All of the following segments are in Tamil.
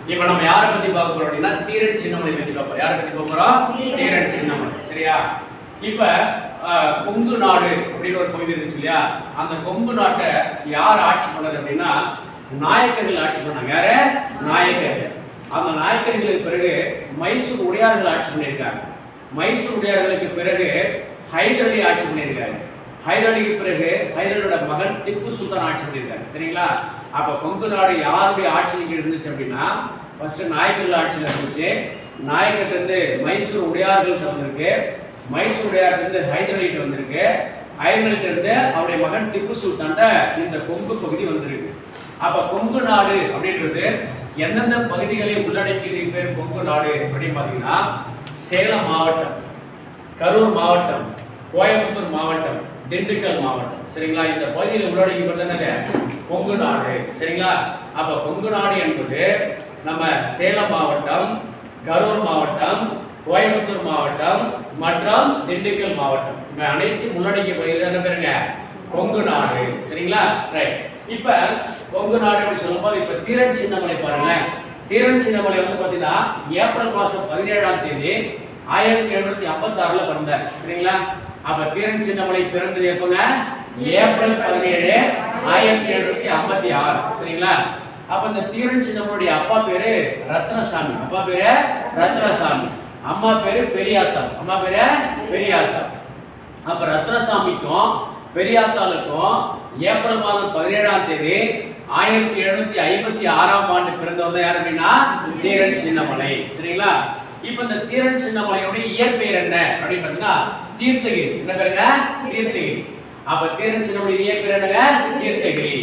இப்போ நம்ம யாரை பத்தி பார்க்க போறோம் அப்படின்னா தீரன் சின்னமலை பத்தி பார்க்க போறோம். யாரை பத்தி பார்க்க போறோம்? தீரன் சின்னமலை. சரியா? இப்ப கொங்கு நாடு அப்படின்னு ஒரு பகுதி இருந்துச்சு இல்லையா? அந்த கொங்கு நாட்டை யார் ஆட்சி பண்ணது அப்படின்னா நாயக்கர்கள் ஆட்சி பண்ணாங்க. யாரு? நாயக்கர்கள். அந்த நாயக்கர்களுக்கு பிறகு மைசூர் உடையார்கள் ஆட்சி பண்ணியிருக்காங்க. மைசூர் உடையார்களுக்கு பிறகு ஹைதர் அலி ஆட்சி பண்ணியிருக்காங்க. ஹைதர் அலிக்கு பிறகு ஹைதரோட மகன் திப்பு சுல்தான் ஆட்சி பண்ணியிருக்காங்க. சரிங்களா? அப்ப கொங்கு நாடு யாருடைய ஆட்சிக்கு இருந்துச்சு அப்படின்னா ஃபர்ஸ்ட் நாயக்கர்கள் ஆட்சியில் இருந்துச்சு. நாயக்கர்ல இருந்து மைசூர் உடையார்கள் வந்திருக்கு. மைசூர் உடையார்கள் இருந்து ஹைதர் அலிட்டு வந்திருக்கு. ஹைதர் அலிட்டு இருந்து அவருடைய மகன் திப்பு சுல்தான் இந்த கொங்கு பகுதி வந்திருக்கு. அப்ப கொங்கு நாடு அப்படின்றது எந்தெந்த பகுதிகளை உள்ளடக்கியது பேர் கொங்கு நாடு அப்படின்னு பாத்தீங்கன்னா சேலம் மாவட்டம், கரூர் மாவட்டம், கோயம்புத்தூர் மாவட்டம், திண்டுக்கல் மாவட்டம். சரிங்களா? இந்த பகுதியில் உள்ளடக்கப்பட்டது கொங்கு நாடு. சரிங்களா? அப்ப கொங்கு நாடு என்பது நம்ம சேலம் மாவட்டம், கரூர் மாவட்டம், கோயம்புத்தூர் மாவட்டம் மற்றும் திண்டுக்கல் மாவட்டம் இந்த அனைத்து உள்ளடக்கிய பகுதியில் என்ன பேருங்க? கொங்கு நாடு. சரிங்களா? ரைட். இப்ப கொங்கு நாடு அப்படின்னு சொல்லும்போது இப்ப தீரன் சின்னமலை பாருங்க. தீரன் சின்னமலை வந்து பாத்தீங்கன்னா ஏப்ரல் மாசம் 17ஆம் தேதி 1756 பிறந்தார். சரிங்களா? அப்ப தீரன் சின்னமலை பிறந்தது எப்பங்க? ஏப்ரல் 17 1756. சரிங்களா? அப்ப இந்த தீரன் சின்னமலையுடைய அப்பா பேரு ரத்னசாமி. அப்பா பேரு ரத்னசாமி. அம்மா பேரு பெரியாத்தாள். அம்மா பேரு பெரியாத்தாள். அப்ப ரத்னசாமிக்கும் பெரியாத்தாளுக்கும் ஏப்ரல் மாதம் 17ஆம் தேதி 1756ஆம் ஆண்டு பிறந்தவர் யார் அப்படின்னா தீரன் சின்னமலை. சரிங்களா? இப்ப இந்த தீரன் சின்னமலையுடைய இயற்பெயர் என்ன அப்படின்னு பாத்தீங்கன்னா தீர்த்தகிரி. என்ன பேருங்க? தீர்த்தகிரி. அப்ப தீரன் சின்னமலை இயற்பெயர் என்னங்க? தீர்த்தகிரி.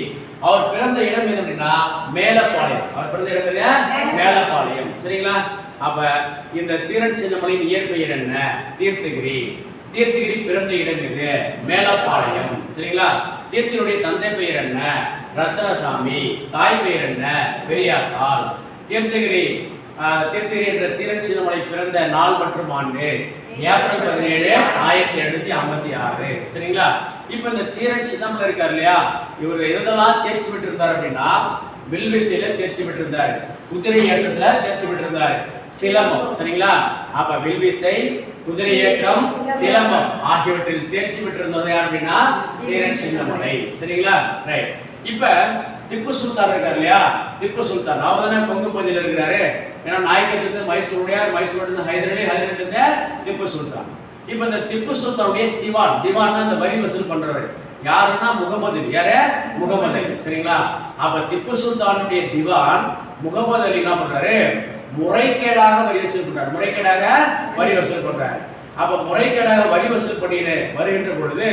அவர் பிறந்த இடம் எது அப்படின்னா மேலப்பாளையம். அவர் பிறந்த இடம் எது? மேலப்பாளையம். சரிங்களா? அப்ப இந்த தீரன் சின்னமலையின் இயற்பெயர் என்ன? தீர்த்தகிரி. தீர்த்தகிரி பிறந்த இடம் எது? மேலப்பாளையம். சரிங்களா? தீர்த்தகிரியுடைய தந்தை பெயர் என்ன? ரத்னசாமி. தாய் பெயர் என்ன? பெரியாத்தாள். தீர்த்தகிரி என்ற தீரன் சின்னமலை பிறந்த நாள் மற்றும் ஆண்டு ஏப்ரல் 17 1756. சரிங்களா? இப்ப இந்த தீரன் சின்னமலை இருக்கார் இல்லையா, இவர் எதெல்லாம் தேர்ச்சி பெற்று இருந்தார் அப்படின்னா வில்வித்தையில தேர்ச்சி பெற்று இருந்தார், குதிரை ஏற்றத்துல தேர்ச்சி பெற்று இருந்தார், சிலம்பம். சரிங்களா? அப்ப வில்வித்தை, குதிரை ஏற்றம், சிலம்பம் ஆகியவற்றில் தேர்ச்சி பெற்றிருந்தது யார் அப்படின்னா தீரன் சின்னமலை. சரிங்களா? ரைட். இப்ப திப்பு சுல்தான் இருக்கார் இல்லையா, திப்பு சுல்தான் அவர் தானே கொங்கு பகுதியில் இருக்கிறாரு. ஏன்னா நாயக்கத்திலிருந்து மைசூர் உடையார், மைசூர்ல ஹைதர் அலி, ஹைதர் அலில இருந்து திப்பு சுல்தான். இப்ப இந்த திப்பு சுல்தானுடைய திவான், திவான்னா இந்த வரி வசூல் பண்றவர் யாருன்னா முகமது அலி. யாரு? முகமது அலி. சரிங்களா? அப்ப திப்பு சுல்தானுடைய திவான் முகமது அலி என்ன பண்றாரு? முறைகேடாக வரி வசூல் பண்றாரு. முறைகேடாக வரி வசூல் பண்றாரு. அப்ப முறைகேடாக வரி வசூல் பண்ணிட்டு வருகின்ற பொழுது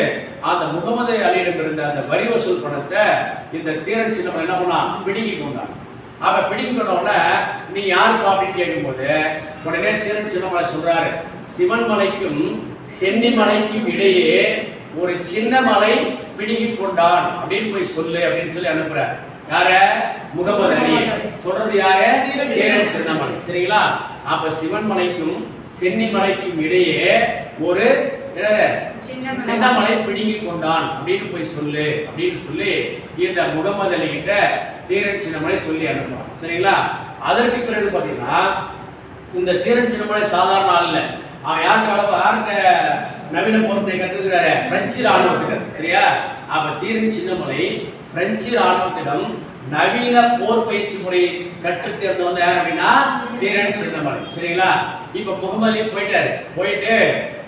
அந்த முகமது அலியிடம் இருந்த அந்த வரி வசூல் பணத்தை இந்த தீரன் சின்னமலை என்ன பண்ணா? பிடுங்கி கொண்டான். அப்ப பிடிங்கி கொண்ட உடனே நீ யாருப்பா அப்படின்னு கேட்கும்போது உடனே தீரன் சின்னமலை சொல்றாரு, சிவன் மலைக்கும் சென்னி மலைக்கும் இடையே ஒரு சின்ன மலை பிடுங்கி கொண்டான் அப்படின்னு போய் சொல்லு அப்படின்னு சொல்லி அனுப்புற. யார? முகமது அலி. சொல்றது யாரு? தீரன் சின்னமலை. சரிங்களா? அப்ப சிவன் மலைக்கும் சென்னி மலைக்கும் இடையே ஒரு சின்ன மலை பிடுங்கி கொண்டான் அப்படின்னு போய் சொல்லு அப்படின்னு சொல்லி இந்த முகமது அலி கிட்ட தீரன் சின்னமலை சொல்லி அனுப்புறான். சரிங்களா? அதற்கு பிறகு பாத்தீங்கன்னா இந்த தீரன் சின்னமலை சாதாரண ஆள் இல்ல. அவன் யார்கிட்ட நவீன போர்த்தை கத்துக்கிறாரு? பிரெஞ்சு ராணுவத்திடம். சரியா? அப்ப தீரன் சின்னமலை பிரெஞ்சு ராணுவத்திடம் நவீன போர் பயிற்சி முறை கற்றுத் தேர்ந்தவங்க யார் அப்படின்னா தீரன் சின்னமலை. சரிங்களா? இப்ப முகமது அலி போயிட்டு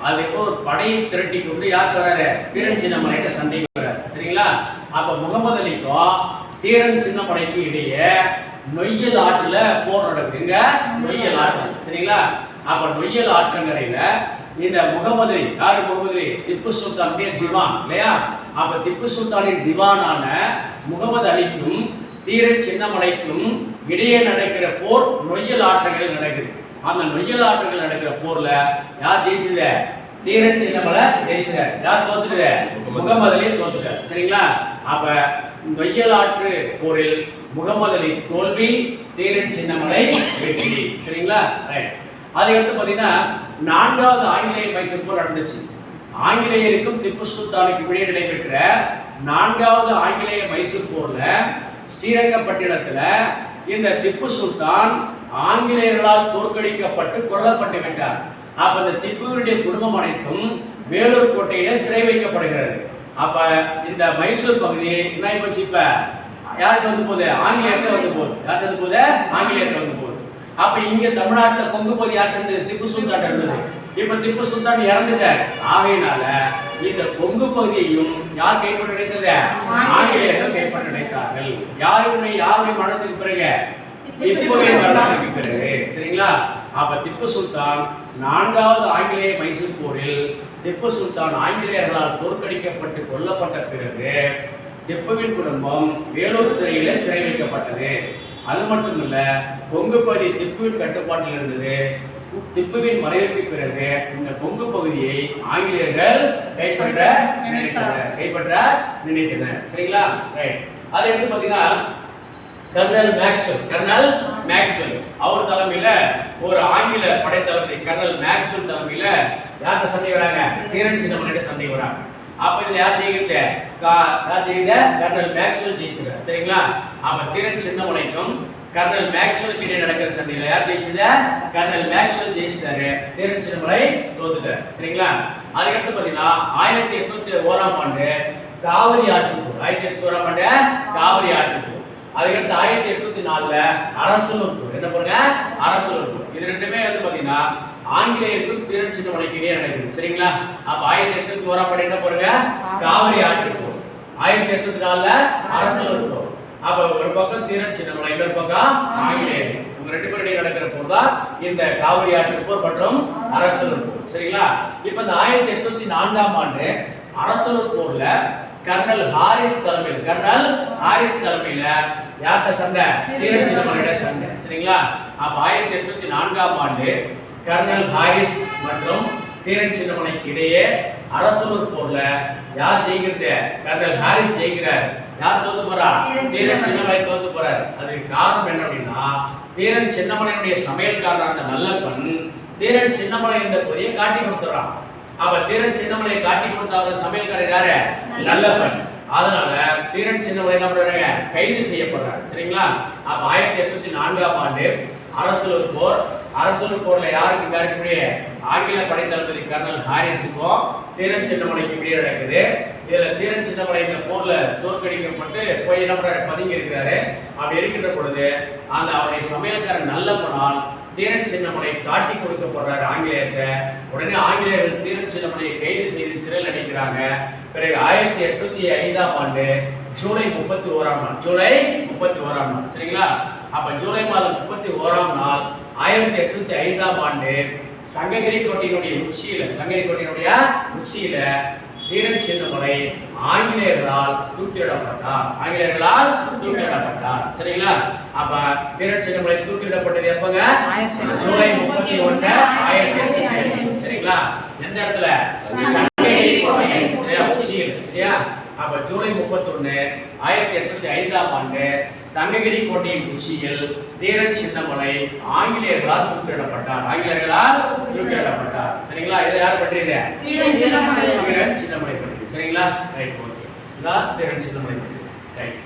அதுக்கு ஒரு படையை திரட்டி கொண்டு யாருக்கு வராரு? தீரன் சின்னமலைகிட்ட சண்டைக்கு வராரு. சரிங்களா? அப்ப முகமது அலிக்கும் தீரன் சின்னமலைக்கும் இடையே நொய்யல் ஆற்றுல போர் நடக்குதுங்க. நொய்யல் ஆற்று. சரிங்களா? அப்ப நொய்யல் ஆற்றங்கரையில இந்த முகமது அலி, யாரு முகமது அலி? திப்பு சுல்தானுடைய திவான் இல்லையா? அப்ப திப்பு சுல்தானின் திவானான முகமது அலிக்கும் தீரன் சின்னமலைக்கும் இடையே நடக்கிற போர் நொய்யல் ஆற்றங்களில் நடக்குது. அந்த நொய்யல் ஆற்றங்கள் நடக்கிற போர்ல யார் ஜெயிச்சது? தீரன் சின்னமலை ஜெயிச்சார். யார் தோத்துட்டு? முகமது அலி தோத்துட்டார். சரிங்களா? அப்ப நொய்யல் ஆற்று போரில் முகமது அலி தோல்வி, தீரன் சின்னமலை வெற்றி. சரிங்களா? ரைட். அதுக்கடுத்து பாத்தீங்கன்னா 4வது ஆங்கிலேய மைசூர் போர் நடந்துச்சு. ஆங்கிலேயருக்கும் திப்பு சுல்தானுக்கும் இடையே நடைபெற்ற 4வது ஆங்கிலேய மைசூர் போர்ல ஸ்ரீரங்கப்பட்டினத்துல இந்த திப்பு சுல்தான் ஆங்கிலேயர்களால் தோற்கடிக்கப்பட்டு கொல்லப்பட்டு விட்டார். அப்ப இந்த திப்புவினுடைய குடும்பம் அனைத்தும் வேலூர் கோட்டையில சிறை வைக்கப்படுகிறது. அப்ப இந்த மைசூர் பகுதி என்ன போச்சு? இப்ப யாருக்கு வந்து போகுது? ஆங்கிலேயருக்கு வந்து போகுது. யாருக்கு வந்து போகுது? ஆங்கிலேயருக்கு வந்து போகுது. அப்ப இங்க தமிழ்நாட்டில் கொங்கு பகுதி யாருக்கு இருந்தது? திப்பு சுல்தான் இருந்தது. இப்ப திப்பு சுல்தான் இறந்துட்டார். ஆகையினால இந்த கொங்கு பகுதியையும் யார் கைப்பற்ற நினைத்தது? ஆங்கிலேயர்கள் கைப்பற்ற நினைத்தார்கள். யாருடைய மரணத்துக்கு பிறகு? திப்புவின் மரணத்துக்கு பிறகு. சரிங்களா? அப்ப திப்பு சுல்தான் 4வது ஆங்கிலேய மைசூர் போரில் திப்பு சுல்தான் ஆங்கிலேயர்களால் தோற்கடிக்கப்பட்டு கொல்லப்பட்ட பிறகு திப்புவின் குடும்பம் வேலூர் சிறையில சிறை வைக்கப்பட்டது. அது மட்டுமல்ல, கொங்கு பகுதி திப்புவின் கட்டுப்பாட்டில் இருந்தது. திப்புவின் மறைவுக்கு பிறகு இந்த கொங்கு பகுதியை ஆங்கிலேயர்கள் கைப்பற்ற நினைத்தனர். சரிங்களா? ரைட். அதை எடுத்து பாத்தீங்கன்னா கர்னல் மேக்ஸ்வெல் அவர் தலைமையில ஒரு ஆங்கில படைத்தளபதி கர்னல் மேக்ஸ்வெல் தலைமையில யார்கிட்ட சண்டை வராங்க? தீரன் சின்னமலையிட்ட சண்டை வராங்க. அப்ப இதுல யார் ஜெயிக்கிறது? கர்னல் மேக்ஸ்வெல் ஜெயிச்சார். சரிங்களா? அப்ப தீரன் சின்னமலைக்கும் கர்னல் மேக்ஸ்வெல் கிட்ட நடக்கிற சண்டையில யார் ஜெயிச்சது? கர்னல் மேக்ஸ்வெல் ஜெயிச்சிட்டாரு. தீரன் சின்னமலை தோத்துட்டார். சரிங்களா? அதுக்கடுத்து பாத்தீங்கன்னா 1801ஆம் ஆண்டு காவிரி ஆற்றுப்போர். 1801ஆம் ஆண்டு காவிரி ஆற்றுப்போர். அதுக்கடுத்து 1804ல அரசலூர் போர். என்ன போங்க? அரசலூர் போர். இது ரெண்டுமே வந்து பாத்தீங்கன்னா ஆங்கிலேயருக்கும் தீரன் சின்னமலைக்கு இடையே நடக்குது. சரிங்களா? அப்ப 1801ஆம் ஆண்டு என்ன போறங்க? காவிரி ஆற்றுப்போர். 1804ல அரசலூர் போர். அப்ப ஒரு பக்கம் தீரன் சின்னமலை, இன்னொரு பக்கம் ஆங்கிலேயர். இவங்க ரெண்டு பேரும் இடையே நடக்கிற போர் தான் இந்த காவிரி ஆற்றுப்போர் மற்றும் அரசலூர் போர். சரிங்களா? இப்ப இந்த 1804ஆம் ஆண்டு அரசலூர் போர்ல கர்னல் ஹாரிஸ் தலைமையில யார்கிட்ட சண்டை? தீரன் சின்னமலையோட சண்டை. சரிங்களா? அப்ப 1804ஆம் ஆண்டு கர்னல் ஹாரிஸ் மற்றும் தீரன் சின்னமலைக்கு இடையே அரசலூர் போர்ல யார் ஜெயிக்கிறது? கர்னல் ஹாரிஸ் ஜெயிக்கிறார். யார் தோத்து போறா? தீரன் சின்னமலை தோத்து போறார். அதுக்கு காரணம் என்ன அப்படின்னா, தீரன் சின்னமலையுடைய சமையல்காரரான நல்லப்பன் தீரன் சின்னமலை இந்த பொதியை காட்டி கொடுத்துறான். அப்ப தீரன் சின்னமலை காட்டி கொடுத்த சமையல்காரர் யாரு? நல்லப்பன். அதனால தீரன் சின்னமலை என்ன பண்றாங்க? கைது செய்யப்படுறாரு. சரிங்களா? அப்ப 1804ஆம் ஆண்டு அரசலூர் போர்ல யாருக்கு இடையே? ஆங்கில படைத்தளபதி கர்னல் ஹாரிஸுக்கும் தீரன் சின்னமலைக்கு இடையே நடக்குது. இதுல தீரன் சின்னமலை இந்த போர்ல தோற்கடிக்கப்பட்டு போய் என்ன பண்றாரு? பதுங்கி இருக்கிறாரு. அப்படி இருக்கின்ற பொழுது அந்த அவருடைய சமையல்காரர் நல்லப்பனால் தீரன் சின்னமலை காட்டி கொடுக்கப்படுறாரு ஆங்கிலேயர்கிட்ட. உடனே ஆங்கிலேயர்கள் தீரன் சின்னமலையை கைது செய்து சிறையில் அடைக்கிறாங்க. பிறகு 1805ஆம் ஆண்டு ஜூலை 31ஆம் நாள். சரிங்களா? அப்ப ஜூலை மாதம் 31ஆம் நாள் 1805ஆம் ஆண்டு சங்ககிரி கோட்டையினுடைய உச்சியில தீரன் சின்னமலை ஆங்கிலேயர்களால் தூக்கிலிடப்பட்டார். சரிங்களா? அப்ப தீரன் சின்னமலை தூக்கிலிடப்பட்டது எப்பங்க? ஜூலை 31 1805. சரிங்களா? எந்த இடத்துல? சங்ககிரி கோட்டை உச்சியில். சரியா? அப்ப ஜூலை 31 1805ஆம் ஆண்டு சங்ககிரி கோட்டையின் உச்சியில் தீரன் சின்னமலை ஆங்கிலேயர்களால் தூக்கிலிடப்பட்டார். சரிங்களா? இதை யார் பற்றியது? தீரன் சின்னமலை பற்றி. சரிங்களா? ரைட். ஓகே. இதான் தீரன் சின்னமலை பற்றி. ரைட்.